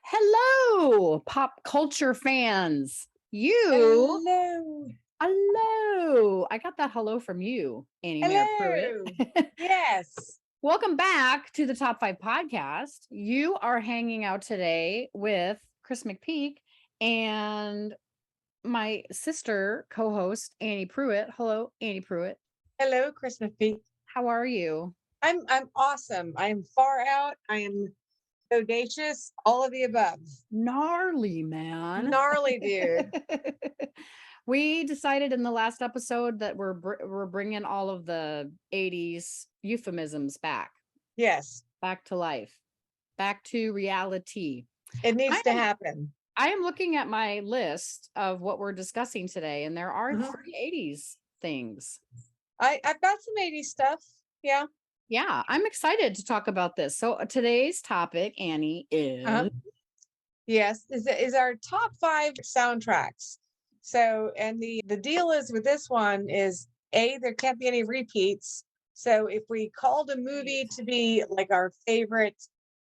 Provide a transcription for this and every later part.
Hello, pop culture fans. You, Hello. hello. I got that hello from you, Annie Mayor Pruitt. Hello. Yes. Welcome back to the Top 5 podcast. You are hanging out today with Chris McPeak and my sister co-host, Annie Pruitt. Hello, Annie Pruitt. Hello, Christmas Pete. How are you? I'm awesome. I am far out. I am audacious. All of the above. Gnarly, man. Gnarly, dude. We decided in the last episode that we're bringing all of the 80s euphemisms Yes, back to life, back to reality. it I needs to am happen. I am looking at my list of what we're discussing today, and there are Mhm. 3 80s things. I've got some 80s stuff. Yeah. Yeah, I'm excited to talk about this. So today's topic, Annie, Uh-huh. is Yes, is our top 5 soundtracks. So, and the deal is with this one is there can't be any repeats. So, if we called a movie to be like our favorite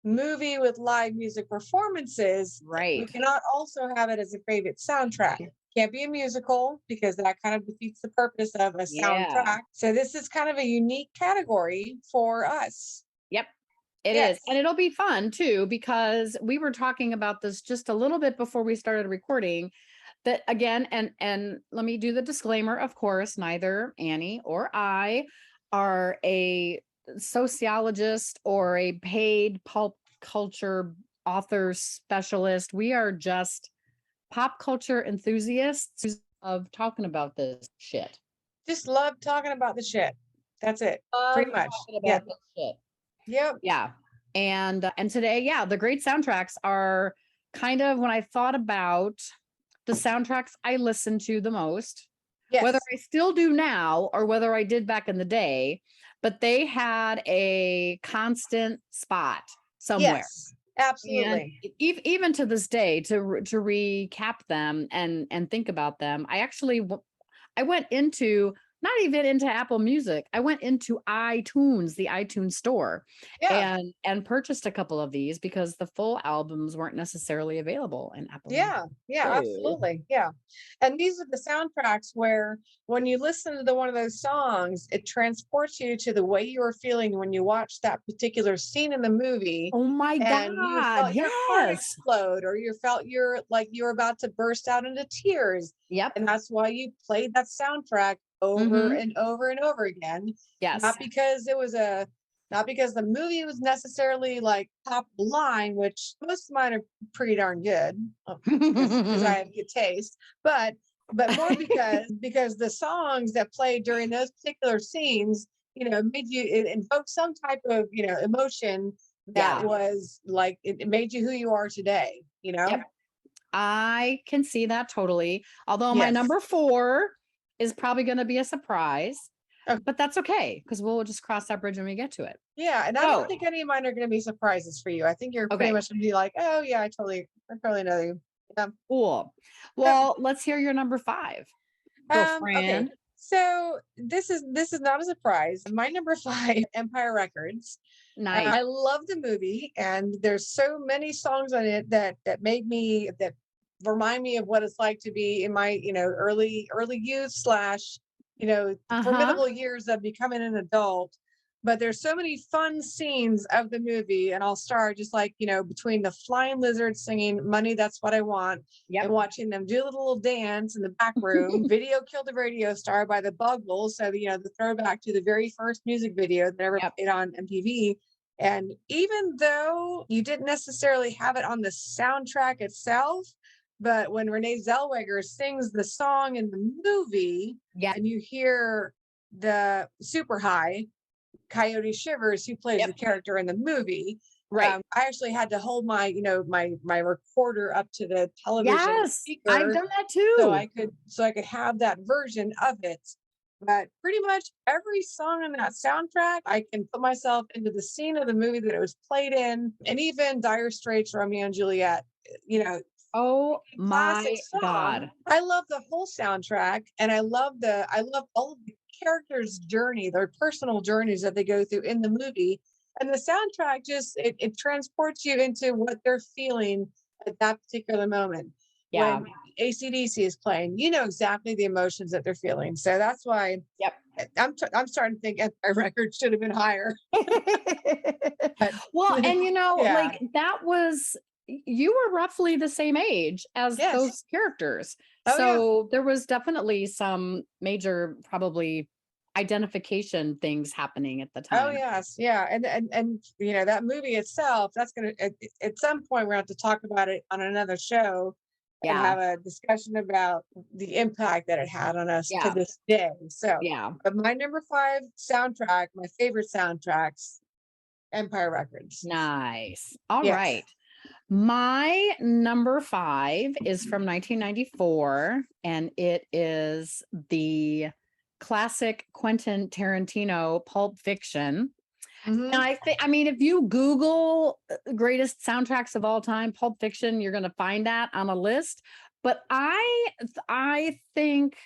movie with live music performances, we right. cannot also have it as a favorite soundtrack. Can't be a musical because that kind of defeats the purpose of a Yeah. soundtrack. So this is kind of a unique category for us. Yep. It is. And Yes. it'll be fun too, because we were talking about this just a little bit before we started recording. That again, and let me do the disclaimer, of course, neither Annie or I are a sociologist or a paid pulp culture author specialist. We are just pop culture enthusiasts of talking about this shit. Just love talking about the shit. That's it. Love Pretty much. talking Yeah. about this shit. Yep. Yeah. And today, yeah, the great soundtracks are kind of when I thought about the soundtracks I listen to the most, whether Yes. I still do now or whether I did back in the day, but they had a constant spot somewhere. Yes. And Absolutely. even to this day, to recap them and think about them, I went into not even into Apple Music. I went into iTunes, the iTunes store, Yeah. and purchased a couple of these because the full albums weren't necessarily available in Apple Music. Yeah, yeah, Oh. absolutely. Yeah. And these are the soundtracks where when you listen to one of those songs, it transports you to the way you were feeling when you watched that particular scene in the movie Oh my and you God. felt your heart Yes. explode or you felt you're about to burst out into tears. Yep. And that's why you played that soundtrack over Hmm. and over and over again. Yes. Not because it was a not because the movie was necessarily like top line, which most of mine are pretty darn good because I have good taste, but more because the songs that played during those particular scenes, made you it invoked some type of emotion that Yeah. was like it made you who you are today. Yep. I can see that totally. Although my Yes. number 4 is probably going to be a surprise, Oh, but that's okay because we'll just cross that bridge when we get to it. yeah, and I don't So, think any of mine are going to be surprises for you. I think you're pretty okay, much going to be like, oh yeah, I totally know you. Yeah. cool. Yep. Well, let's hear your number 5, Okay. girlfriend. So this is not a surprise. My number 5, Empire Records. Nice. I love the movie, and there's so many songs on it that remind me of what it's like to be in my early youth slash Uh huh. formidable years of becoming an adult. But there's so many fun scenes of the movie, and I'll start just like between the flying lizards singing "Money, That's What I Want" and Yep. watching them do a little dance in the back room. Video Killed a Radio Star by the Buggles. So the throwback to the very first music video that ever Yep. played on MTV. And even though you didn't necessarily have it on the soundtrack itself, but when Renee Zellweger sings the song in the movie Yeah. and you hear the super high Coyote Shivers, who plays the Yep. character in the movie, Right. I actually had to hold my recorder up to the television Yes. I've speaker done that so too. I could have that version of it. But pretty much every song on that soundtrack, I can put myself into the scene of the movie that it was played in, and even Dire Straits' Romeo and Juliet. You know, Oh classic my song. God. I love the whole soundtrack, and I love all of the characters' journey, their personal journeys that they go through in the movie. And the soundtrack just it transports you into what they're feeling at that particular moment. Yeah. When AC/DC is playing, you know exactly the emotions that they're feeling. So that's why Yep. I'm starting to think Empire Records should have been higher. But Well, and yeah. like that was you were roughly the same age as Yes. those characters. Oh yeah. So there was definitely some major probably identification things happening at the Oh time. yes, yeah, and that movie itself. That's gonna at some point we're gonna have to talk about it on another show and Yeah. have a discussion about the impact that it had on us to Yeah. this day. So, Yeah. but my number five soundtrack, my favorite soundtracks, Empire Records. Nice. All Yes. right. My number five is from 1994, and it is the classic Quentin Tarantino Pulp Fiction. And Hmm. I mean, if you Google greatest soundtracks of all time, Pulp Fiction, you're going to find that on a list. But I think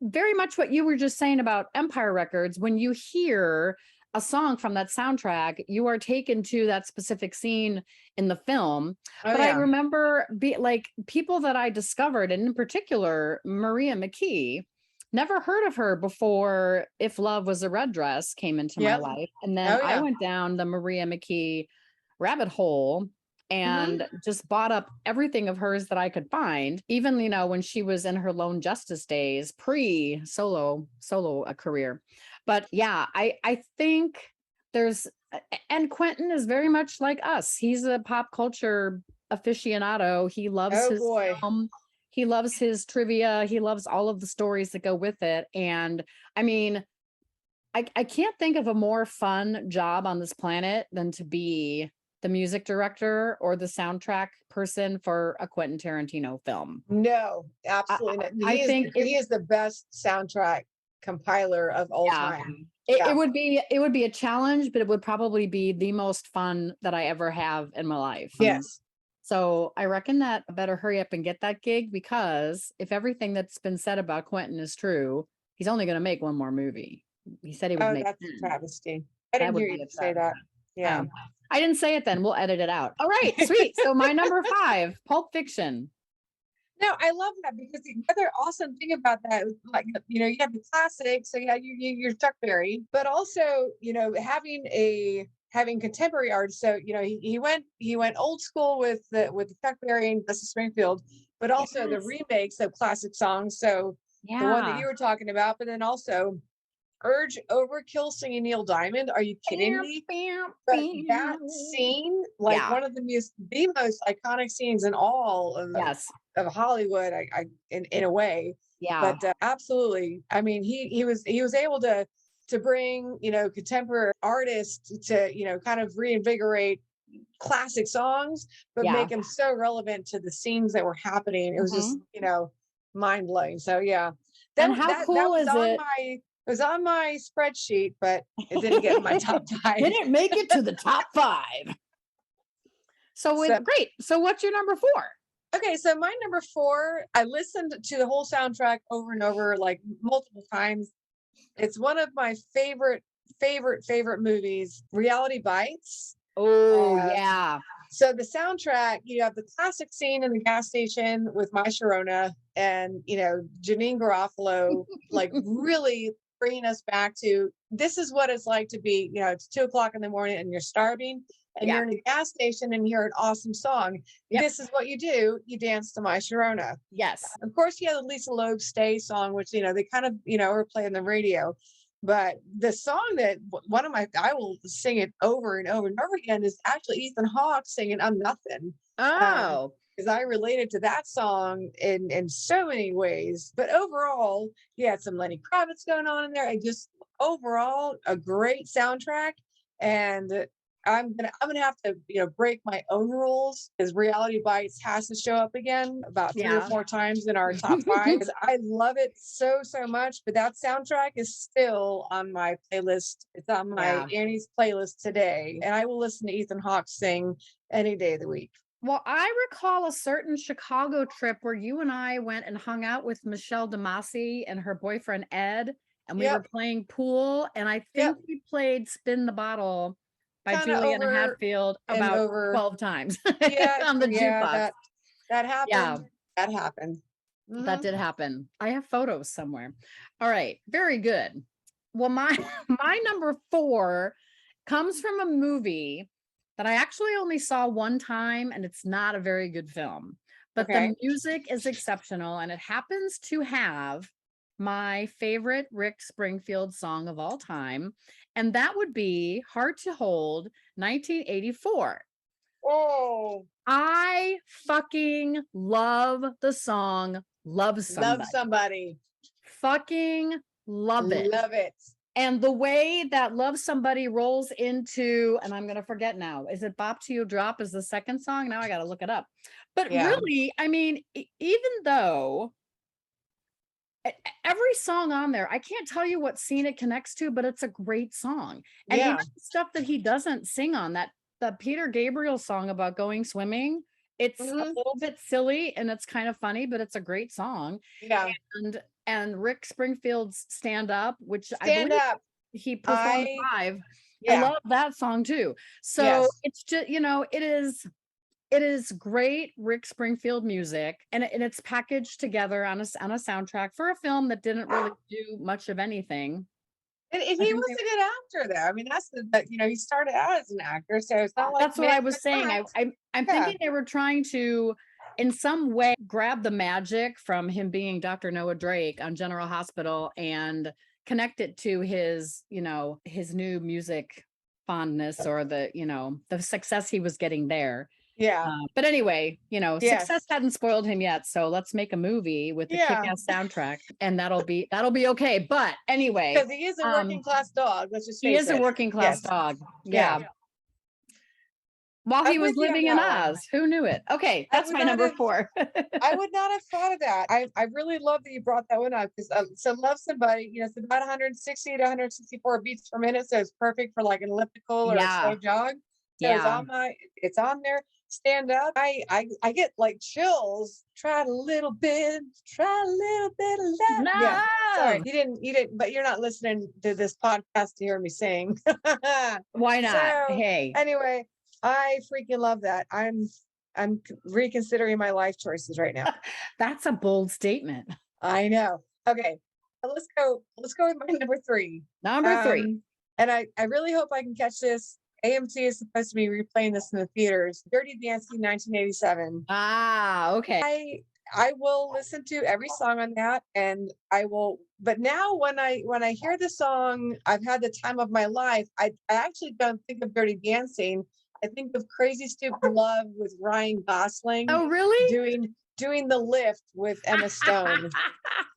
very much what you were just saying about Empire Records, when you hear a song from that soundtrack, you are taken to that specific scene in the film. Oh But I yeah. remember like people that I discovered, and in particular, Maria McKee, never heard of her before If Love Was a Red Dress came into my Yep. life. And then Oh I yeah. went down the Maria McKee rabbit hole Hmm. and just bought up everything of hers that I could find, even when she was in her Lone Justice days, pre solo a career. But yeah, I think there's and Quentin is very much like us. He's a pop culture aficionado. He loves Oh his boy. film. He loves his trivia. He loves all of the stories that go with it. And I mean, I can't think of a more fun job on this planet than to be the music director or the soundtrack person for a Quentin Tarantino film. No, I, absolutely not. I think it, He is the best soundtrack compiler of all yeah, time. it Yeah. would be a challenge, but it would probably be the most fun that I ever have in my life. Yes. So I reckon that I better hurry up and get that gig, because if everything that's been said about Quentin is true, he's only going to make one more movie. He said he would Oh, make that's a 10. travesty. I That didn't would hear you be a say that. travesty. Yeah. Oh, I didn't say it then. We'll edit it out. All right, sweet. So my number five, Pulp Fiction. No, I love that because the other awesome thing about that is like, you have the classics, so yeah, you're Chuck Berry, but also, having contemporary art. So, he went old school with the Chuck Berry and Dusty Springfield, but also the Yes. remakes of classic songs. So the one that Yeah. you were talking about, but then also Urge Overkill singing Neil Diamond. Are you kidding Bam, me? bam, But that bam. scene, like Yeah. one of the most iconic scenes in all Yes. of Hollywood, I in a way. Yeah. But absolutely, I mean, he was able to bring contemporary artists to kind of reinvigorate classic songs, but Yeah. make them so relevant to the scenes that were happening. It was just Mhm. mind blowing. So yeah, And how that cool was is on it? my spreadsheet, but it didn't get in my top five. Didn't make it to the top five. So So great. So what's your number four? okay, so my number four, I listened to the whole soundtrack over and over, like multiple times. It's one of my favorite movies, Reality Bites. Oh Uh, yeah. so the soundtrack, you have the classic scene in the gas station with My Sharona and Janine Garofalo, like really bringing us back to this is what it's like to be, it's 2 o'clock in the morning and you're starving and Yeah. you're in a gas station and you hear an awesome song. Yep. This is what you do. You dance to My Sharona. Yes. Of course, you have the Lisa Loeb Stay song, which they kind of were playing the radio. But the song that one of my I will sing it over and over and over again is actually Ethan Hawke singing "I'm Nothing," Oh. because I related to that song in so many ways. But overall, you had some Lenny Kravitz going on in there, and just overall a great soundtrack. And I'm gonna have to break my own rules because Reality Bites has to show up again about three or Yeah. four times in our top five. 'Cause I love it so much, but that soundtrack is still on my playlist. It's on my Yeah. Annie's playlist today, and I will listen to Ethan Hawke sing any day of the week. Well, I recall a certain Chicago trip where you and I went and hung out with Michelle DeMasi and her boyfriend Ed, and we were Yep. playing pool, and I Yep. think we played Spin the Bottle by Kind of Juliana over Hatfield and about over. 12 times Yeah. on the Yeah. jukebox. That Yeah, happened. That happened. that did happen. I have photos somewhere. All right, very good. Well, my my number 4 comes from a movie that I actually only saw one time, and it's not a very good film, but Okay. the music is exceptional, and it happens to have my favorite Rick Springfield song of all time, and that would be Hard to Hold, 1984. Oh, I fucking love the song Love love Somebody. somebody. Fucking love it. Love it. And the way that Love Somebody rolls into, and I'm going to forget now, is it Bop Till You Drop is the second song? Now I got to look it up. But Yeah. really, I mean, even though every song on there, I can't tell you what scene it connects to, but it's a great song. And Yeah. even the stuff that he doesn't sing on, that the Peter Gabriel song about going swimming, it's a little bit silly and it's kind of funny, but it's a great song. Yeah. And Rick Springfield's Stand Up, which I Stand believe up. he performed live. I Yeah. love that song too. So Yes. it's just, it is great Rick Springfield music, and it's packaged together on a soundtrack for a film that didn't really do much of anything. And I he think was a good actor, though. I mean, he started out as an actor, so it's not like that's what I was saying. I'm thinking they were trying to, in some way, grab the magic from him being Dr. Noah Drake on General Hospital and connect it to his, his new music fondness, or the success he was getting there. Yeah. But anyway, Yes. success hadn't spoiled him yet. So let's make a movie with the kick-ass soundtrack, and that'll be okay. But anyway, Because he is a working class dog. Let's just he face is it. a working class dog. Yeah. Yeah. While he I'm was with you on living in that one. Oz. Who knew it? Okay, I that's would my not number have- 4. I would not have thought of that. I really love that you brought that one up, because so Love Somebody, it's about 160 to 164 beats per minute, so it's perfect for like an elliptical or a slow jog. So it's on there. Stand Up. I get like chills. Try a little bit of love. No. Yeah. Sorry, you didn't, but you're not listening to this podcast to hear me sing. Why not? So, Hey. Anyway, I freaking love that. I'm reconsidering my life choices right now. That's a bold statement. I know. Okay. Let's go with my number 3. Number 3. And I really hope I can catch this. AMC is supposed to be replaying this in the theaters. Dirty Dancing 1987. Ah, okay. I will listen to every song on that, and I will. But now when I hear the song, I've had the time of my life. I actually don't think of Dirty Dancing. I think of Crazy Stupid Love with Ryan Gosling. Oh, really? Doing the lift with Emma Stone.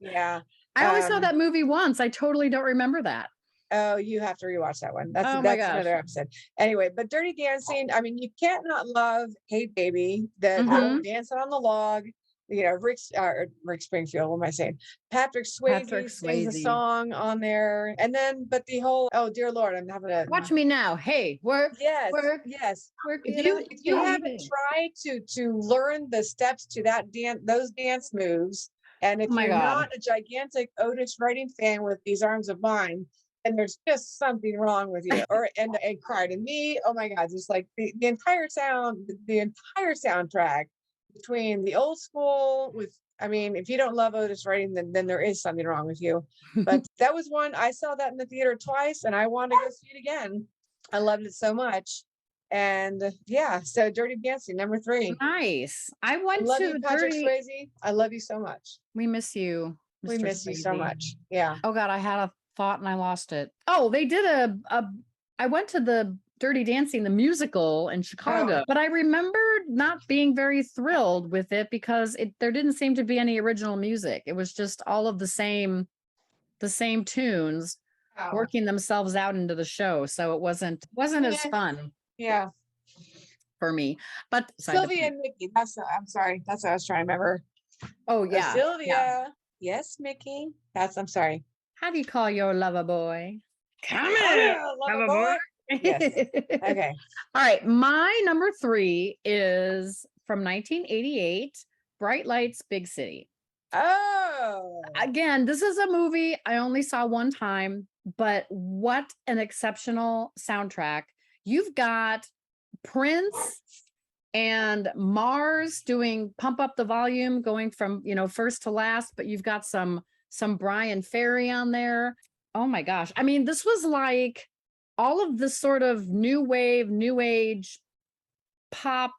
Yeah. I only saw that movie once. I totally don't remember that. Oh, you have to rewatch that one. That's my gosh. another episode. Anyway, but Dirty Dancing, I mean, you can't not love Hey Baby, the dancing on the log. Rick Springfield, what am I saying? Patrick Swayze sings a song on there. And then, but the whole, oh dear Lord, I'm having a Watch Me Now. Hey, work. Yes, work, yes. work. If you haven't tried to learn the steps to those dance moves, and if you're not a gigantic Otis Redding fan with These Arms of Mine, and there's just something wrong with you, and Cry to Me. Oh my God, just like the entire soundtrack between the old school if you don't love Otis Redding, then there is something wrong with you. But that was one, I saw that in the theater twice, and I want to go see it again. I loved it so much. And so Dirty Dancing, number 3. Nice. I love you, Patrick Swayze. I love you so much. We miss you. Mr. We miss you so much. Yeah. Oh God, I had a thought and I lost it. Oh, they did I went to the Dirty Dancing, the musical in Chicago, but I remember not being very thrilled with it because there didn't seem to be any original music. It was just all of the same tunes working themselves out into the show. So it wasn't as fun. Yeah. For me. But Sylvia and Mickey, I'm sorry. That's what I was trying to remember. Oh yeah. Sylvia. Yeah. Yes, Mickey. I'm sorry. How do you call your lover boy? Come here, lover boy. Yes. Okay. All right. My number 3 is from 1988, Bright Lights, Big City. Oh, Again, this is a movie I only saw one time, but what an exceptional soundtrack. You've got Prince and Mars doing Pump Up the Volume, going from, first to last, but you've got some Brian Ferry on there. Oh my gosh. I mean, this was like all of this sort of new wave, new age pop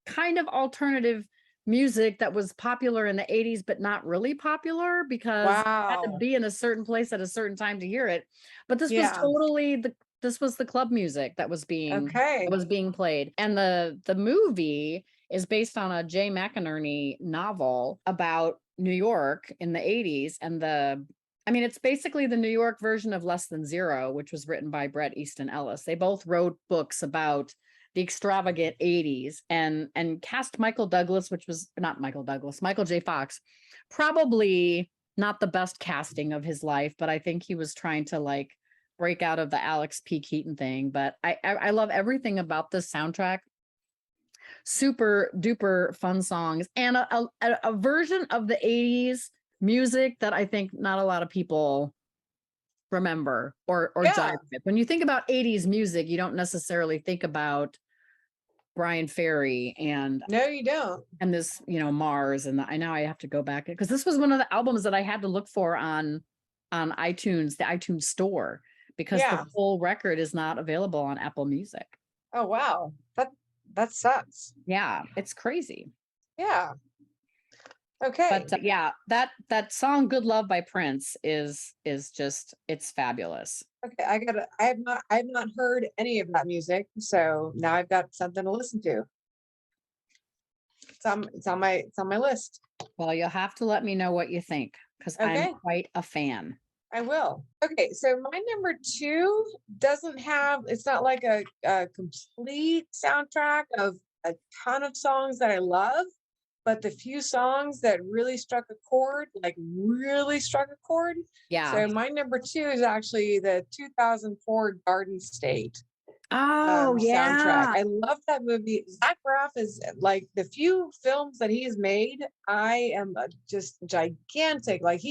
kind of alternative music that was popular in the 80s but not really popular because you had to wow. be in a certain place at a certain time to hear it. But this was Yeah. totally this was the club music Okay. that was being played. And the movie is based on a Jay McInerney novel about New York in the 80s. And it's basically the New York version of Less Than Zero, which was written by Bret Easton Ellis. They both wrote books about the extravagant 80s and cast Michael Douglas, which was not Michael Douglas, Michael J. Fox. Probably not the best casting of his life, but I think he was trying to like break out of the Alex P. Keaton thing. But I love everything about this soundtrack. Super duper fun songs and a version of the 80s music that I think not a lot of people remember or Yeah. jive with. When you think about 80s music, you don't necessarily think about Brian Ferry No, you don't. and this, Mars. And I know I have to go back because this was one of the albums that I had to look for on iTunes, the iTunes store, because the Yeah. full record is not available on Apple Music. Oh, wow. That sucks. Yeah, it's crazy. Yeah. Okay. But yeah, that song "Good Love" by Prince is just it's fabulous. Okay. I have not heard any of that music, so now I've got something to listen to. It's on my list. Well, you'll have to let me know what you think because I'm Okay. quite a fan. I will. Okay, so my number two doesn't have, it's not like a complete soundtrack of a ton of songs that I love, but the few songs that really struck a chord, like really struck a chord. Yeah. So my number two is actually the 2004 Garden State Oh soundtrack. yeah. I love that movie. Zach Braff is like the few films that he has made. I am just gigantic. Like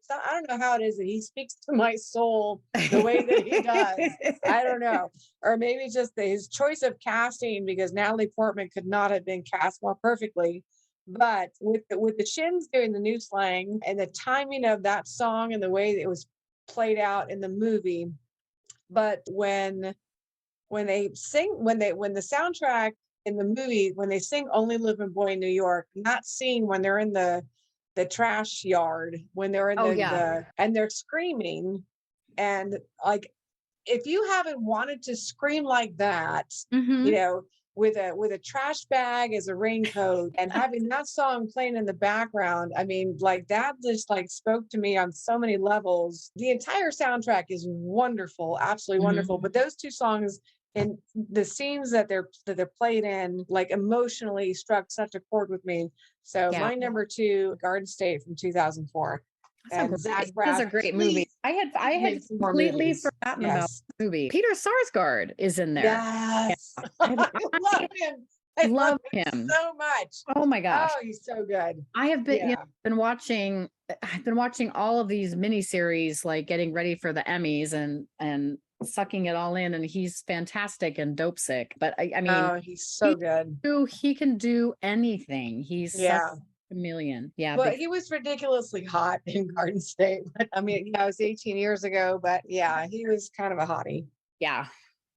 I don't know how it is that he speaks to my soul the way that he does. I don't know, or maybe it's just his choice of casting because Natalie Portman could not have been cast more perfectly. But with the Shins doing the new slang and the timing of that song and the way that it was played out in the movie, but when the soundtrack in the movie when they sing "Only Living Boy in New York," not scene when they're in the trash yard when they're in Oh yeah. and they're screaming and like if you haven't wanted to scream like that, you Hmm. know, with a trash bag as a raincoat and having that song playing in the background, I mean, like that just like spoke to me on so many levels. The entire soundtrack is wonderful, absolutely wonderful. Hmm. But those two songs and the scenes that they're played in, like emotionally struck such a chord with me. So Yeah. my number two, Garden State from 200004. And Zach It is Braff, a great movie. please, I please had make some more completely movies. forgotten about Yes. the movie. Peter Sarsgaard is in there. Yeah. Yes. I, I love I him. I love love him him. so much. Oh my gosh. Oh, he's so good. I have been, Yeah. I've been watching all of these miniseries, like getting ready for the Emmys and sucking it all in. And he's fantastic and dope sick. But I mean, Oh, he's so good. he can do anything. He's such Yeah. a chameleon. Yeah, Well, big. he was ridiculously hot in Garden State. But, I mean, it was 18 years ago, but yeah, he was kind of a hottie. Yeah.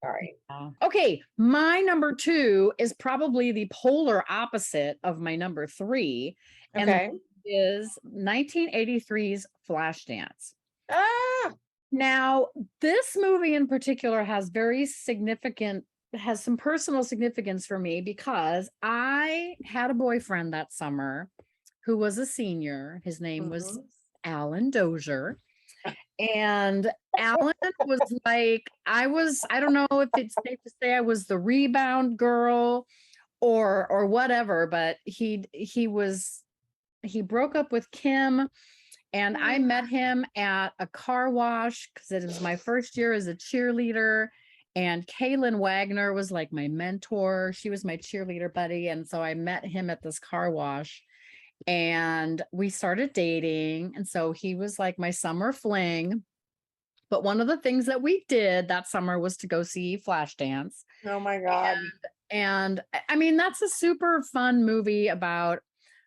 All right. Okay, my number two is probably the polar opposite of my number three, and Okay. is 1983's Flashdance. Ah, Now, this movie in particular has some personal significance for me because I had a boyfriend that summer who was a senior. His name was mhm. Alan Dozier. And Alan was like, I don't know if it's safe to say I was the rebound girl or whatever, but he broke up with Kim and I met him at a car wash because it was my first year as a cheerleader. And Kaylin Wagner was like my mentor. She was my cheerleader buddy. And so I met him at this car wash. and we started dating. And so he was like my summer fling. But one of the things that we did that summer was to go see Flashdance. Oh my God. And I mean, that's a super fun movie about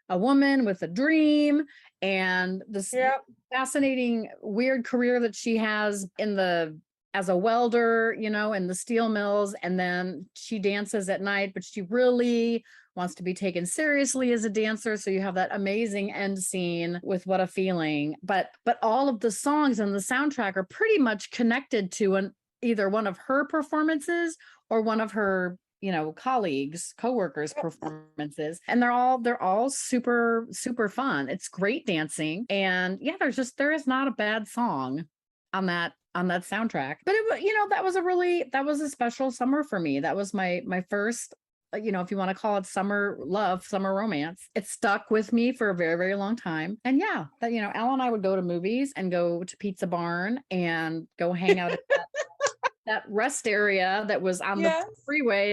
a woman with a dream and this Yep. fascinating, weird career that she has as a welder, in the steel mills. And then she dances at night, but she really wants to be taken seriously as a dancer. So you have that amazing end scene with What a Feeling. But all of the songs and the soundtrack are pretty much connected to either one of her performances or one of her colleagues, coworkers performances. And they're all super, super fun. It's great dancing. And yeah, there is not a bad song on that soundtrack. But that was a special summer for me. That was my first, if you want to call it summer love, summer romance. It stuck with me for a very, very long time. And yeah, Al and I would go to movies and go to Pizza Barn and go hang out at that rest area that was on the Yes. freeway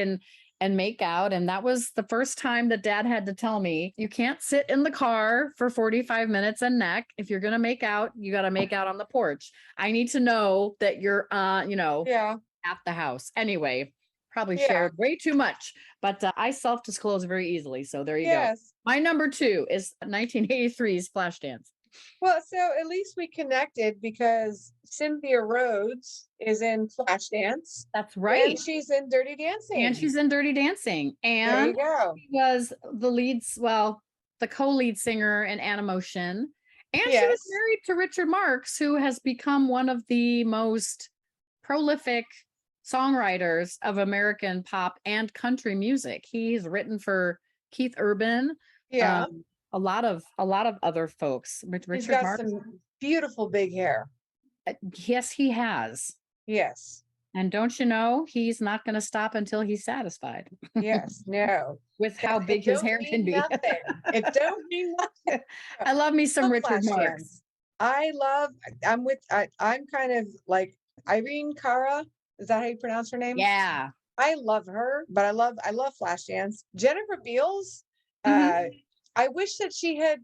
and make out. And that was the first time that Dad had to tell me, you can't sit in the car for 45 minutes and neck. If you're going to make out, you got to make out on the porch. I need to know that you're Yeah. at the house. Anyway, probably Yeah. shared way too much, but I self-disclose very easily. So there you go. Yes. My number 2 is 1983's Flashdance. Well, so at least we connected because Cynthia Rhodes is in Flashdance That's right. and she's in Dirty Dancing. And she's in Dirty Dancing. There you And go. she was the co-lead singer in Animotion. And she was Yes. married to Richard Marx, who has become one of the most prolific songwriters of American pop and country music. He's written for Keith Urban, Yeah. a lot of other folks. He's Richard got Marx, some beautiful big hair. yes, he has. Yes. And don't you know, he's not going to stop until he's satisfied. Yes. No. With how It big his don't hair mean can be. nothing. It don't mean nothing. I love me some Love Richard Marx. Flashdance. I'm kind of like Irene Cara. Is that how you pronounce her name? Yeah. I love her, but I love Flashdance. Jennifer Beals. Mhm. I wish that she had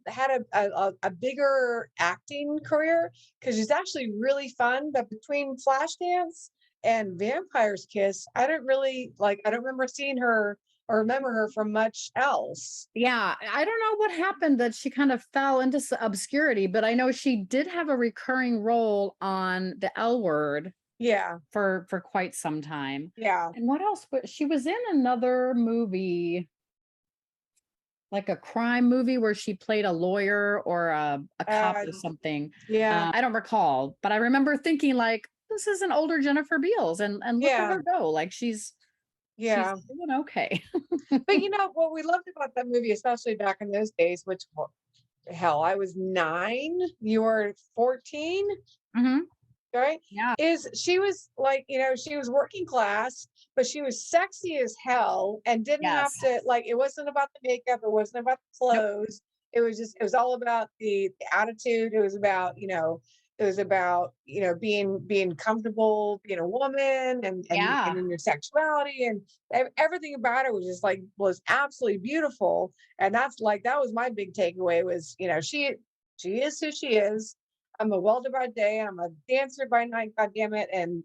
a bigger acting career because she's actually really fun. But between Flashdance and Vampire's Kiss, I don't remember seeing her or remember her from much else. Yeah, I don't know what happened that she kind of fell into obscurity, but I know she did have a recurring role on The L Word Yeah, for quite some time. yeah. And what else? She was in another movie, like a crime movie where she played a lawyer or a cop or something. Yeah, I don't recall, but I remember thinking like, this is an older Jennifer Beals, and look at yeah, her go, like she's yeah. doing okay. But what we loved about that movie, especially back in those days, which hell, I was 9, you were 14, Mhm. right? Yeah. Is she was like, she was working class, but she was sexy as hell and didn't have Yes. to it wasn't about the makeup, it wasn't about the Nope. clothes. It was all about the attitude. It was about, being comfortable being a woman Yeah. and in your sexuality and everything about it was just was absolutely beautiful. And that was my big takeaway was, she is who she is. I'm a welder by day, I'm a dancer by night, God damn it. And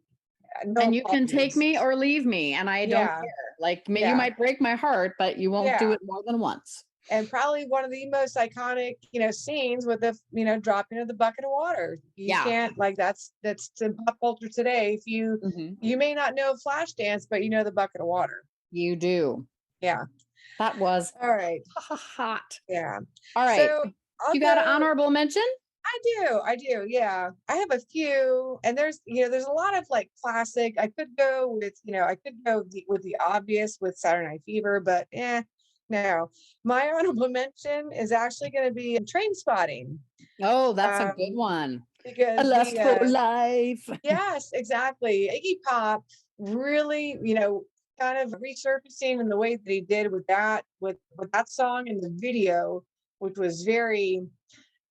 no And you can take apologies. me or leave me, and I don't Yeah. care. Like, you Yeah. might break my heart, but you won't do Yeah. it more than once. And probably one of the most iconic, scenes with the, dropping of the bucket of water. You Yeah. can't that's in pop culture today. If Mhm. you may not know Flashdance, but you know the bucket of water. You do. Yeah. That was All right. hot. Yeah. All right. So I'll You got an go. honorable mention? I do. Yeah. I have a few, and there's a lot of classic. I could go with the obvious with Saturday Night Fever, but no. My honorable mention is actually going to be Train Spotting. Oh, that's a good one. A Because lust for life. yes, exactly. Iggy Pop really, kind of resurfacing in the way that he did with that song in the video, which was very,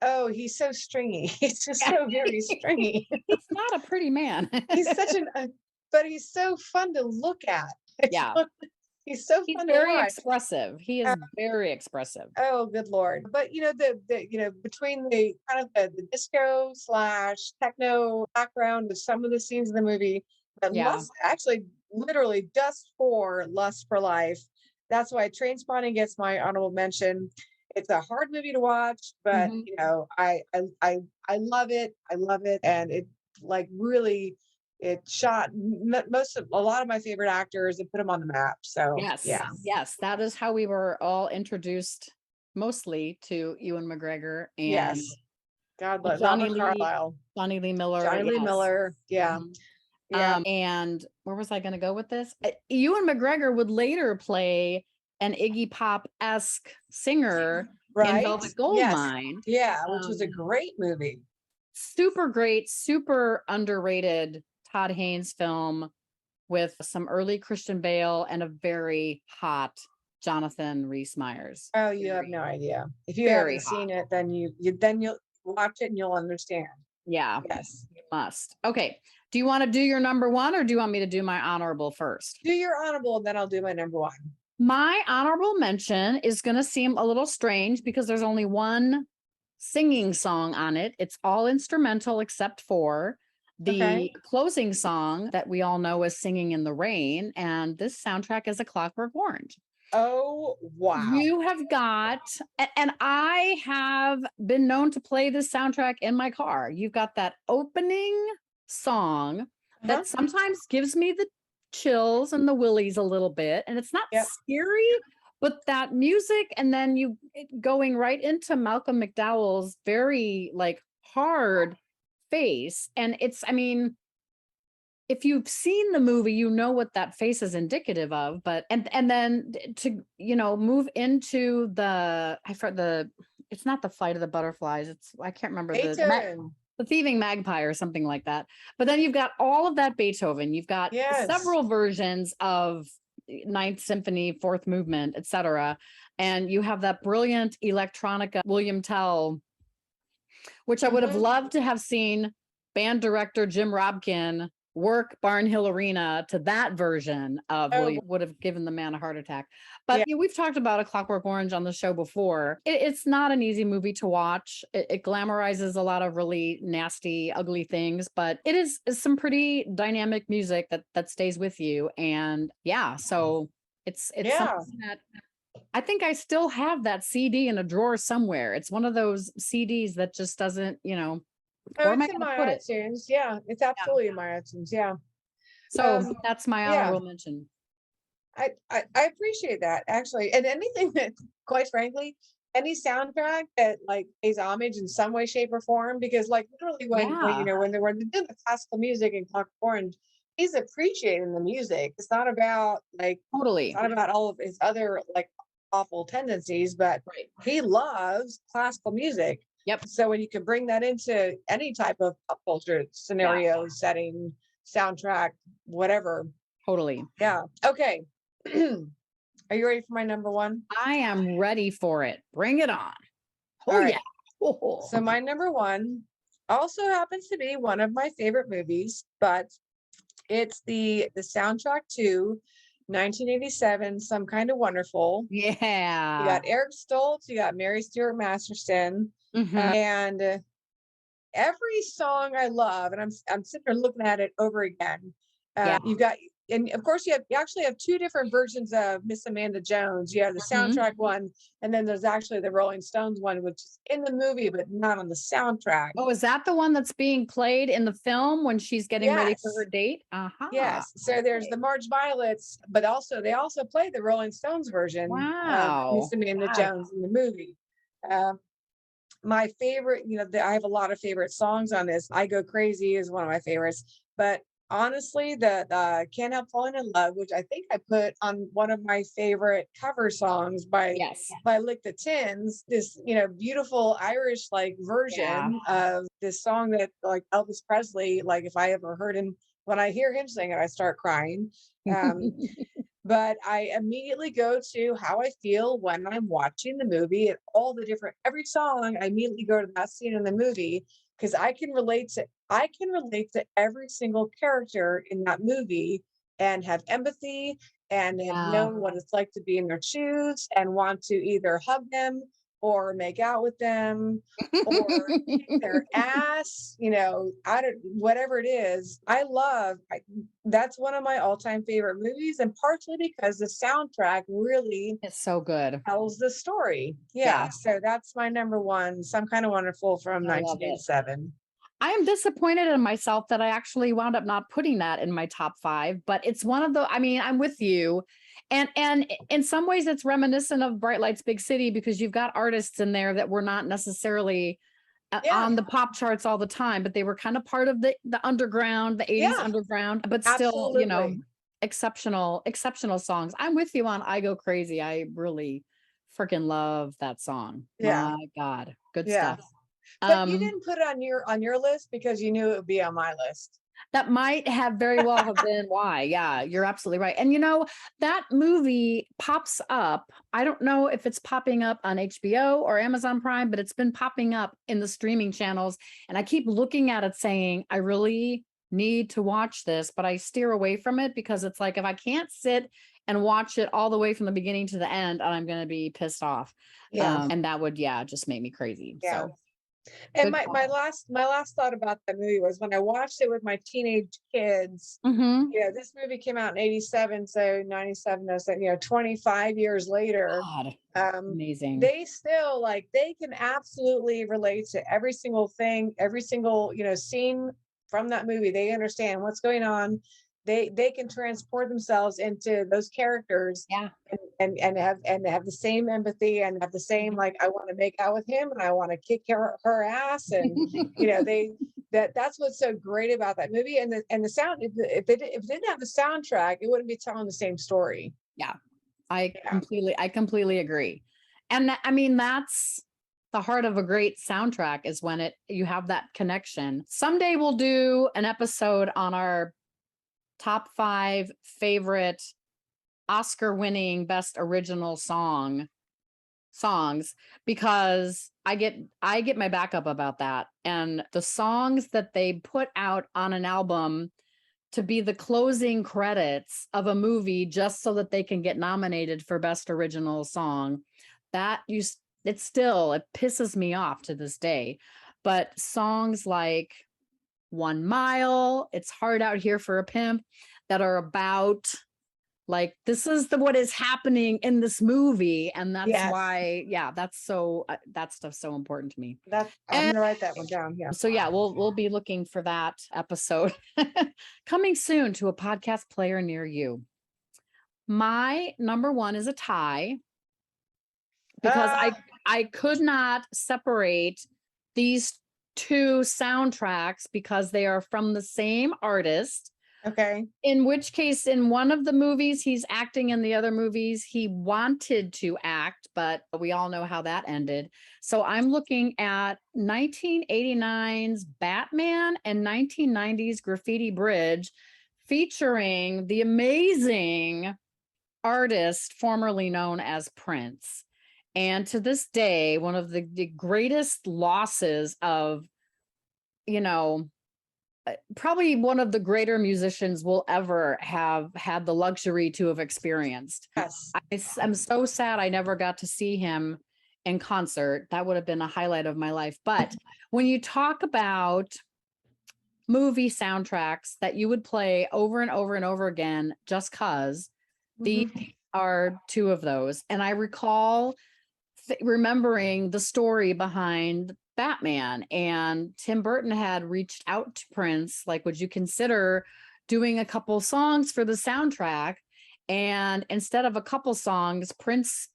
oh, he's so stringy. He's just so very stringy. He's not a pretty man. He's such but he's so fun to look at. Yeah. He's so He's fun to very watch. expressive. He is very expressive. Oh, good Lord. But between the kind of the disco slash techno background of some of the scenes in the movie, that Yeah. lust actually literally just for Lust for Life. That's why Trainspotting gets my honorable mention. It's a hard movie to watch, but Mhm. I love it. I love it. And it like really it shot most of a lot of my favorite actors and put them on the map. So Yes. yeah. Yes, that is how we were all introduced mostly to Ewan McGregor and Yes. God bless Johnny Robert Lee Carlyle. Johnny Lee Miller, Johnny Lee yes. Miller. Yeah. Mhm. Yeah. And where was I gonna go with this? Ewan McGregor would later play an Iggy Pop-esque singer in Right. Velvet Yes. Goldmine. Yeah. Which was a Um, great movie. super great, super underrated Todd Haynes film with some early Christian Bale and a very hot Jonathan Rhys Meyers. Oh, you have Very, no idea. If you very haven't hot. seen it, then you'll watch it and you'll understand. Yeah, Yes. you must. Okay. Do you want to do your number one or do you want me to do my honorable first? Do your honorable, and then I'll do my number one. My honorable mention is going to seem a little strange because there's only one singing song on it. It's all instrumental except for Okay. the closing song that we all know is Singing in the Rain. And this soundtrack is A Clockwork Orange. Oh wow. You have got, and I have been known to play this soundtrack in my car. You've got that opening song Uh-huh. that sometimes gives me the chills and the willies a little bit. And it's not Yep. scary, but that music, and then going right into Malcolm McDowell's very like hard face. And I mean, if you've seen the movie, you know what that face is indicative of. But and then to move into I forgot it's not the Flight of the Butterflies. It's I can't remember Beethoven. the Thieving Magpie or something like that. But then you've got all of that Beethoven. You've got Yes. several versions of Ninth Symphony, Fourth Movement, etc. And you have that brilliant electronica William Tell, which I would have Hmm. loved to have seen band director Jim Robkin work Barnhill Arena to that version of Oh William, would have given the man a heart attack. But yeah. we've talked about A Clockwork Orange on the show before. It's not an easy movie to watch. It glamorizes a lot of really nasty, ugly things, but it is some pretty dynamic music that stays with you. And yeah, so it's Yeah. something that I think I still have that CD in a drawer somewhere. It's one of those CDs that just doesn't, Oh, where am I it's in going to my put it? iTunes. Yeah, it's Yeah. absolutely in my iTunes. Yeah. So Um, that's my yeah. honorable mention. I appreciate that actually. And anything that, quite frankly, any soundtrack that like pays homage in some way, shape, or form, because like literally Yeah, when they were doing the classical music in Clockwork Orange, he's appreciating the music. It's totally. not about all of his other like awful tendencies, but Right. he loves classical music. Yep. So when you can bring that into any type of pop culture Yeah, scenario, setting, soundtrack, whatever. totally. Yeah. Okay. Are you ready for my number one? I am ready for it. Bring it on. All Oh, yeah. right. Oh. So my number one also happens to be one of my favorite movies, but it's the soundtrack to 1987, Some Kind of Wonderful. You Yeah. got Eric Stoltz, you got Mary Stuart Masterson, Hmm. and every song I love, and I'm sitting there looking at it over again. Yeah. You've got, and of course, you actually have two different versions of Miss Amanda Jones. You have the Hmm. soundtrack one, and then there's actually the Rolling Stones one, which is in the movie but not on the soundtrack. Oh, is that the one that's being played in the film when she's getting ready for her Yes, date? Uh-huh. yes. So there's the March Violets, but also they also play the Rolling Stones version of Miss Wow. Amanda Yes. Jones in the movie. Uh, my favorite, I have a lot of favorite songs on this. I Go Crazy is one of my favorites, but honestly, the Can't Help Falling in Love, which I think I put on one of my favorite cover songs Yes. by Lick the Tins, this beautiful Irish like Yeah. version of this song that like Elvis Presley, like if I ever heard him, when I hear him sing it, I start crying. Um, but I immediately go to how I feel when I'm watching the movie and all the different every song. I immediately go to that scene in the movie because I can relate to every single character in that movie and have empathy and have Yeah. known what it's like to be in their shoes and want to either hug them or make out with them or kick their ass, I don't, whatever it is. That's one of my all-time favorite movies, and partially because the soundtrack really It's so good. tells the story. Yeah, Yeah, so that's my number one, Some Kind of Wonderful from I love it. 1987. I am disappointed in myself that I actually wound up not putting that in my top 5, but it's one of the I mean, I'm with you. And in some ways it's reminiscent of Bright Lights Big City because you've got artists in there that were not necessarily Yeah, on the pop charts all the time, but they were kind of part of the underground, the 80s yeah, underground, but still, absolutely. exceptional songs. I'm with you on I Go Crazy. I really freaking love that song. Yeah, My God, good yeah. stuff. But you Um, didn't put it on your list because you knew it would be on my list. That might have very well have been why. Yeah, you're absolutely right. And that movie pops up. I don't know if it's popping up on HBO or Amazon Prime, but it's been popping up in the streaming channels. And I keep looking at it saying, I really need to watch this, but I steer away from it because it's like if I can't sit and watch it all the way from the beginning to the end, I'm going to be pissed off. Yeah, And that would, yeah, just make me crazy. yeah. So And good my last thought about the movie was when I watched it with my teenage kids. call. Hmm. This movie came out in 87, so 97, so 25 years later, God, um, amazing. they still they can absolutely relate to every single thing, every single, scene from that movie. They understand what's going on. They can transport themselves into those characters Yeah. and have the same empathy and have the same I want to make out with him and I want to kick her ass, and they that's what's so great about that movie, and the sound. If it didn't have the soundtrack, it wouldn't be telling the same story. Yeah, I Yeah, completely agree. And I mean, that's the heart of a great soundtrack is when you have that connection. Someday we'll do an episode on our top 5 favorite Oscar winning best original songs because I get my back up about that. And the songs that they put out on an album to be the closing credits of a movie just so that they can get nominated for best original song, that it pisses me off to this day. But songs like 1 Mile, It's Hard Out Here for a Pimp, that are about like this is what is happening in this movie, and that's yes, why, yeah, that stuff's so important to me. I'm And gonna write that one down. Yeah. so yeah, we'll be looking for that episode coming soon to a podcast player near you. My number 1 is a tie because uh I could not separate these two soundtracks because they are from the same artist. okay. In which case, in one of the movies, he's acting, in the other movies, he wanted to act, but we all know how that ended. So I'm looking at 1989's Batman and 1990's Graffiti Bridge, featuring the amazing artist formerly known as Prince. And to this day, one of the greatest losses of, you know, probably one of the greater musicians we'll ever have had the luxury to have experienced. Yes. I'm so sad I never got to see him in concert. That would have been a highlight of my life. But when you talk about movie soundtracks that you would play over and over and over again, just cause, these Mhm. are two of those. And I recall remembering the story behind Batman, and Tim Burton had reached out to Prince, like, would you consider doing a couple songs for the soundtrack? And instead of a couple songs, Prince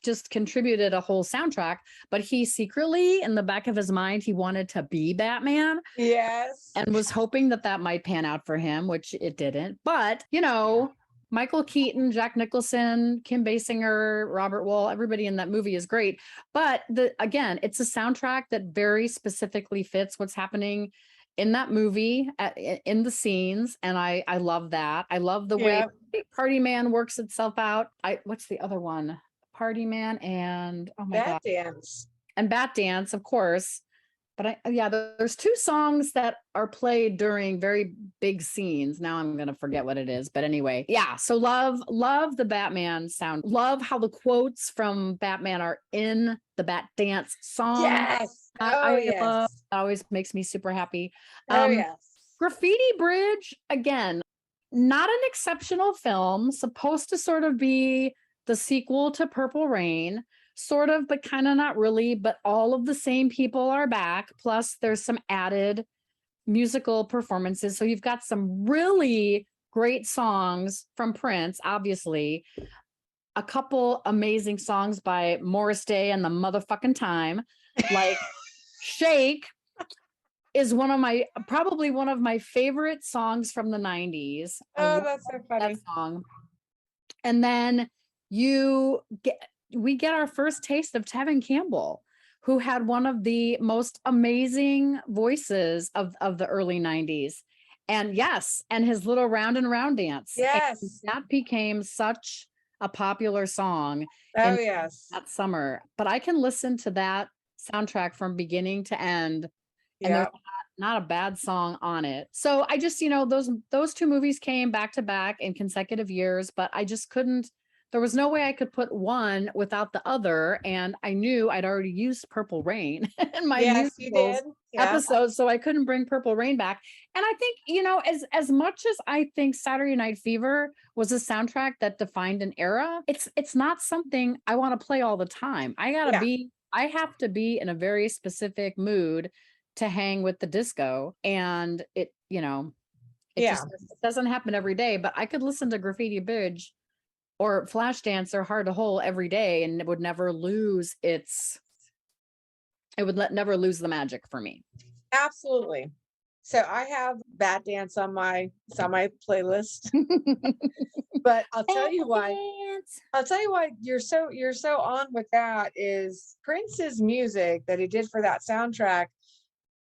just contributed a whole soundtrack, but he secretly, in the back of his mind, he wanted to be Batman Yes. and was hoping that that might pan out for him, which it didn't. But, Michael Keaton, Jack Nicholson, Kim Basinger, Robert Wall, everybody in that movie is great. But again, it's a soundtrack that very specifically fits what's happening in that movie, in the scenes. And I love that. I love the way Yeah. Party Man works itself out. What's the other one? Party Man and, oh my God. That dance. And Bat Dance, of course. But yeah, there's two songs that are played during very big scenes. Now I'm going to forget what it is. But anyway, yeah. So love the Batman sound. Love how the quotes from Batman are in the Bat Dance song. Yes. That Oh I yes. love. That always makes me super happy. Oh yes. Graffiti Bridge, again, not an exceptional film, supposed to sort of be the sequel to Purple Rain, sort of, but kind of not really. But all of the same people are back. Plus, there's some added musical performances. So you've got some really great songs from Prince, obviously, a couple amazing songs by Morris Day and the Motherfucking Time, like Shake is probably one of my favorite songs from the 90s. I Oh, love that's so that funny. song. And then we get our first taste of Tevin Campbell, who had one of the most amazing voices of the early 90s. And yes, and his little round and round dance. And Yes. that became such a popular song Oh in yes. that summer. But I can listen to that soundtrack from beginning to end, and there's Yeah. not a bad song on it. So I just, those two movies came back to back in consecutive years, but I just couldn't, there was no way I could put one without the other. And I knew I'd already used Purple Rain in my Yes, you musicals did. Yeah. episode, so I couldn't bring Purple Rain back. And I think, as much as I think Saturday Night Fever was a soundtrack that defined an era, it's not something I want to play all the time. Yeah. I have to be in a very specific mood to hang with the disco. And it Yeah. just it doesn't happen every day, but I could listen to Graffiti Bridge or Flashdance or Hard to Hole every day, and it would never lose never lose the magic for me. Absolutely. So I have Bat Dance on my playlist. But I'll tell you why you're so on with that is Prince's music that he did for that soundtrack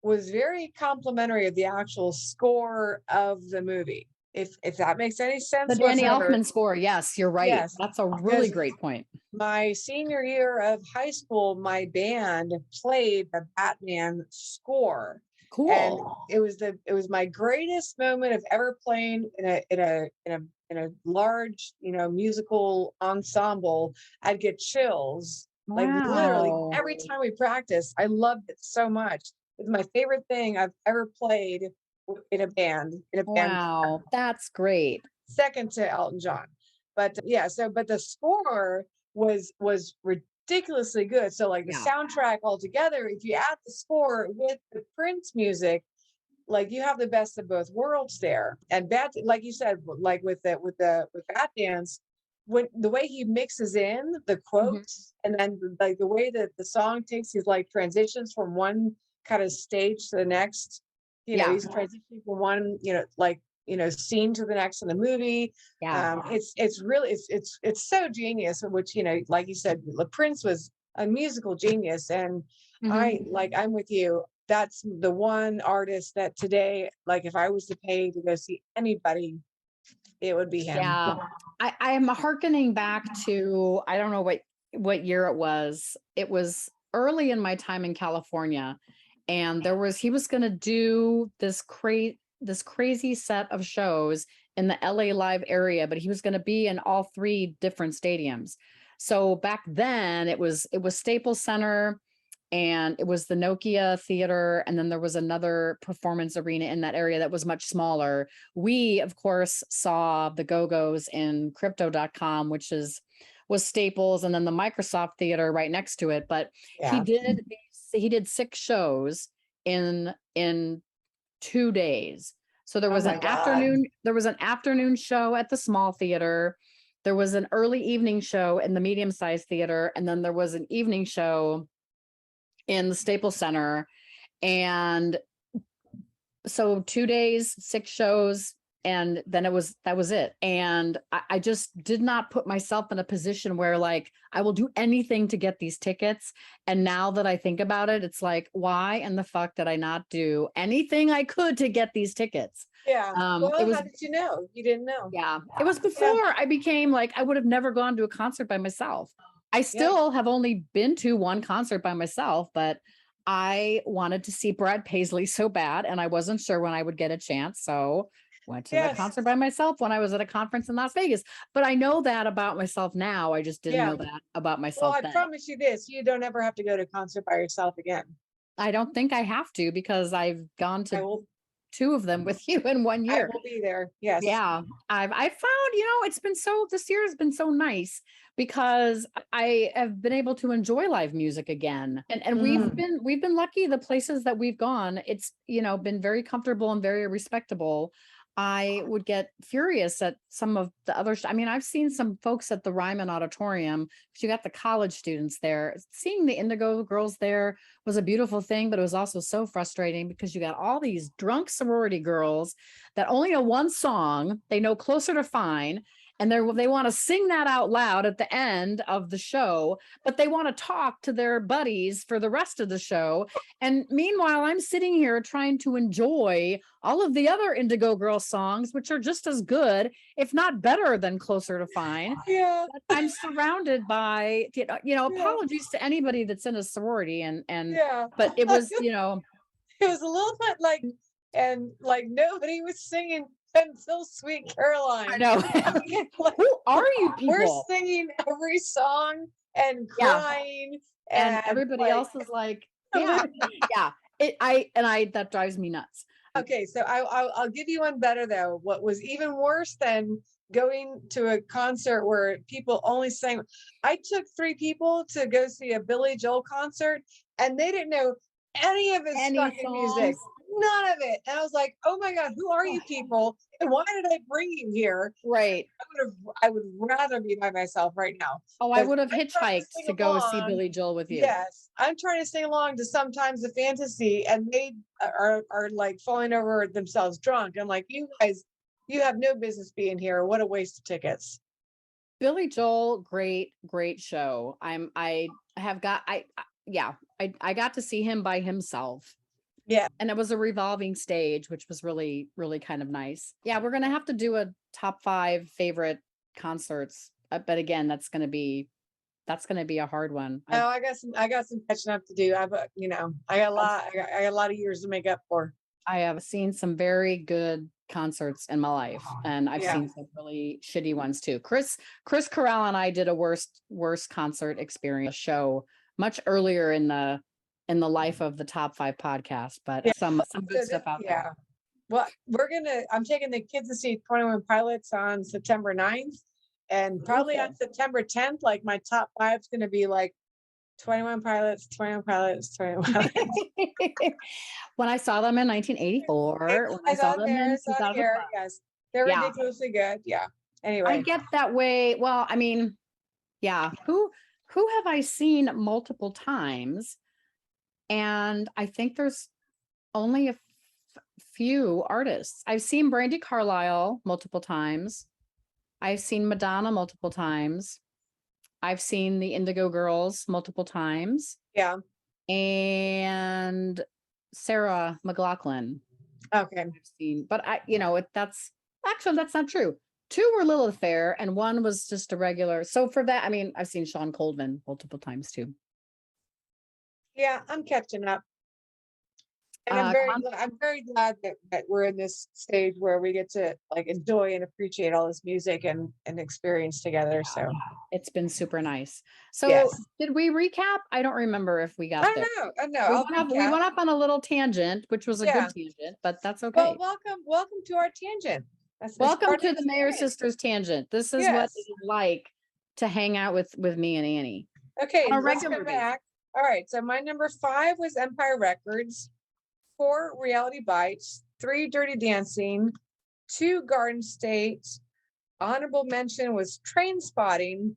was very complimentary of the actual score of the movie. If that makes any The sense Danny whatsoever. Elfman score. Yes, you're right. Yes, That's a really because great point. my senior year of high school, my band played the Batman score. And Cool. it was my greatest moment of ever playing in a large, musical ensemble. I'd get chills. Like literally Wow. every time we practiced. I loved it so much. It's my favorite thing I've ever played in a band, Wow. That's great. second to Elton John. But yeah, but the score was ridiculously good. So like the Yeah. soundtrack altogether, if you add the score with the Prince music, like you have the best of both worlds there. And like you said, like with Bat Dance, when the way he mixes in the Mhm. quotes and then like the way that the song takes his like transitions from one kind of stage to the next, Yeah. he's transitioning from one, like scene to the next in the movie. Yeah. It's really it's so genius, which like you said, Prince was a musical genius. And Mhm. I'm with you. That's the one artist that today, like if I was to pay to go see anybody, it would be him. Yeah. I am hearkening back to, I don't know what year it was. It was early in my time in California. And he was going to do this crazy set of shows in the LA Live area, but he was going to be in all three different stadiums. So back then it was Staples Center, and it was the Nokia Theater, and then there was another performance arena in that area that was much smaller. We, of course, saw the Go-Go's in crypto.com, was Staples, and then the Microsoft Theater right next to it. But he Yeah. did 6 shows in 2 days. So Oh my God. there was an afternoon show at the small theater. There was an early evening show in the medium-sized theater, and then there was an evening show in the Staples Center. And so 2 days, 6 shows, and then that was it. And I just did not put myself in a position where like I will do anything to get these tickets. And now that I think about it, it's like, why in the fuck did I not do anything I could to get these tickets? Yeah. It Well, was how did you know? You didn't know. Yeah, it was Yeah. before I became like, I would have never gone to a concert by myself. I Yeah. still have only been to one concert by myself, but I wanted to see Brad Paisley so bad, and I wasn't sure when I would get a chance. So went to the Yes. concert by myself when I was at a conference in Las Vegas. But I know that about myself now. I just didn't Yeah. know that about Well, myself I then. promise you this, you don't ever have to go to a concert by yourself again. I don't think I have to because I've gone I to will two of them with you in one I year. will be there. Yes. Yeah, I found, it's been so this year has been so nice because I have been able to enjoy live music again. And Mm. we've been lucky the places that we've gone, it's, been very comfortable and very respectable. I would get furious at some of the other I mean, I've seen some folks at the Ryman Auditorium, 'cause you got the college students there. Seeing the Indigo Girls there was a beautiful thing, but it was also so frustrating because you got all these drunk sorority girls that only know one song, they know Closer to Fine, and they want to sing that out loud at the end of the show, but they want to talk to their buddies for the rest of the show. And meanwhile, I'm sitting here trying to enjoy all of the other Indigo Girls songs, which are just as good, if not better than Closer to Fine. Yeah. But I'm surrounded by, Yeah. apologies to anybody that's in a sorority and Yeah. but it was, It was a little bit like, and like nobody was singing until Sweet I Caroline. know. I mean, like, Who are you we're people? singing every song and Yeah. crying And and everybody like, else is like, yeah, yeah. That drives me nuts. okay, so I'll give you one better though. What was even worse than going to a concert where people only sang, I took 3 people to go see a Billy Joel concert, and they didn't know any of his Any fucking music, songs? none of it. And I was like, oh my God, who are Oh, you people? And why did I bring you here? right. I would rather be by myself right now Oh, I because would have I'm trying to hitchhiked sing to go see along. Billy Joel with you. Yes, I'm trying to sing along to Sometimes a Fantasy, and they are like falling over themselves drunk. I'm like, you guys, you have no business being here. What a waste of tickets. Billy Joel, great show. I have got yeah, I got to see him by himself. Yeah. And it was a revolving stage, which was really, really kind of nice. Yeah, we're gonna have to do a top 5 favorite concerts. But again, that's gonna be a hard one. Oh, I got some catching up to do. I got a lot, I got a lot of years to make up for. I have seen some very good concerts in my life, and I've Yeah. seen some really shitty ones too. Chris Corral and I did a worst concert experience show much earlier in the life of the top 5 podcast, but Yeah. some good stuff out there. Yeah. Well, I'm taking the kids to see 21 Pilots on September 9th. And probably on September 10th, like my top 5 is going to be like 21 Pilots, 21 Pilots, 21 Pilots. When I saw them in 1984, when I I saw saw it them there, I in saw it here. 2005. Yes. They're Yeah, ridiculously good. Yeah. I Anyway. get that way. Well, I mean, yeah, who have I seen multiple times? And I think there's only a few artists. I've seen Brandy Carlisle multiple times. I've seen Madonna multiple times. I've seen the Indigo Girls multiple times. Yeah. And Sarah McLachlan. Okay. I've seen, but that's actually that's not true. 2 were Lilith Fair and 1 was just a regular. So for that, I mean, I've seen Sean Coldman multiple times too. Yeah, I'm catching up. And Con- I'm very glad that we're in this stage where we get to like enjoy and appreciate all this music and experience together. So it's been super nice. So yes. did we recap? I don't remember if we I got there. know. I know. We I'll went up, we recap. went up on a little tangent, which was a good Yeah. tangent, but that's Well, okay. welcome to our tangent. That's Welcome part of to the Mayor experience. Sisters tangent. This is what Yes. it's like to hang out with me and Annie. Okay, On a let's regular come basis. back. All right, so my number 5 was Empire Records, 4 Reality Bites, 3 Dirty Dancing, 2 Garden State. Honorable mention was Train Spotting,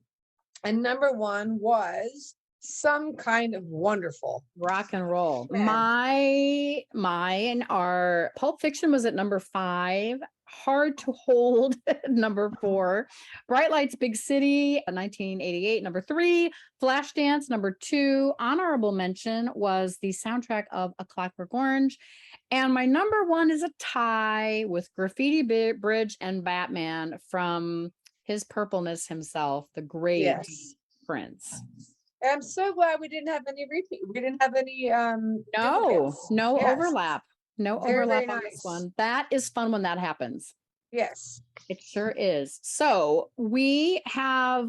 and number 1 was Some Kind of Wonderful. Rock and roll. Man. Mine are Pulp Fiction was at number 5. Hard to Hold number 4. Bright Lights Big City 1988 number 3. Flashdance number 2. Honorable mention was the soundtrack of A Clockwork Orange. And my number 1 is a tie with Graffiti Bridge and Batman from his purpleness himself, the great Yes. Prince. I'm so glad we didn't have any repeat. We didn't have any No, duplicates. no Yes. overlap. No Very, overlap very on this nice. one. That is fun when that happens. Yes. It sure is. So we have,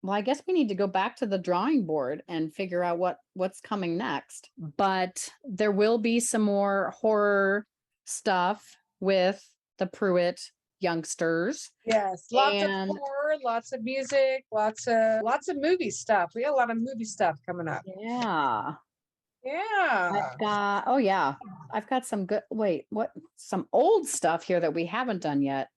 well, I guess we need to go back to the drawing board and figure out what's coming next. But there will be some more horror stuff with the Pruitt youngsters. Yes. Lots of And horror, lots of music, lots of movie stuff. We got a lot of movie stuff coming up. yeah, Yeah. I've got, oh yeah, I've got some good, wait, what, some old stuff here that we haven't done yet.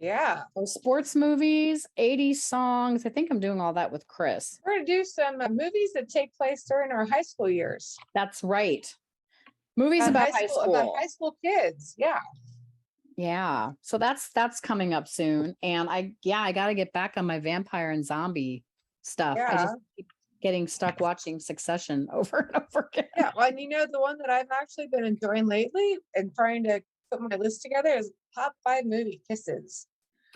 Yeah. Oh, sports movies, 80s songs. I think I'm doing all that with Chris. We're gonna do some movies that take place during our high school years. That's right. Movies about high About school. high school kids. Yeah. Yeah. So that's coming up soon. And I got to get back on my vampire and zombie stuff. I Yeah. just keep getting stuck watching Succession over and over again. Yeah. Well, and you know, the one that I've actually been enjoying lately and trying to put my list together is top 5 movie kisses.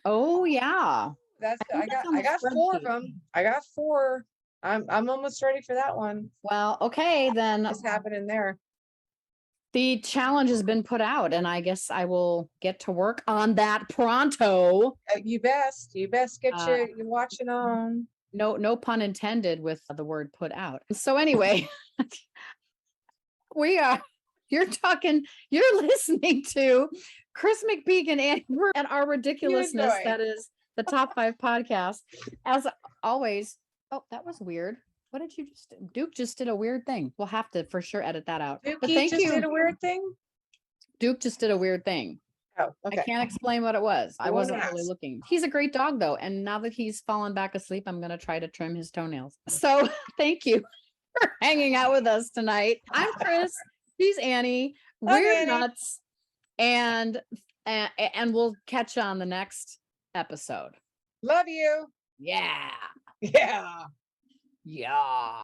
Oh yeah. That's I think that's on I the got 4 of spreadsheet. them. I got 4. I'm almost ready for that one. Well, okay, then What's happening there? the challenge has been put out and I guess I will get to work on that pronto. You best. You best get Uh, you watching on. no pun intended with the word put out. So anyway, we are you're listening to Chris McPeak and Annie and our ridiculousness. enjoy. That is the top 5 podcast. As always. Oh, that was weird. What did you just do? Duke just did a weird thing. We'll have to for sure edit that out. But Dookie thank just you. did a weird thing. Duke just did a weird thing. Oh, I okay. can't explain what it was. I I won't wasn't really ask. looking. He's a great dog though. And now that he's fallen back asleep, I'm going to try to trim his toenails. So thank you for hanging out with us tonight. I'm Chris. She's Annie. We're Annie. nuts. And we'll catch you on the next episode. Love you. Yeah. Yeah. Yeah.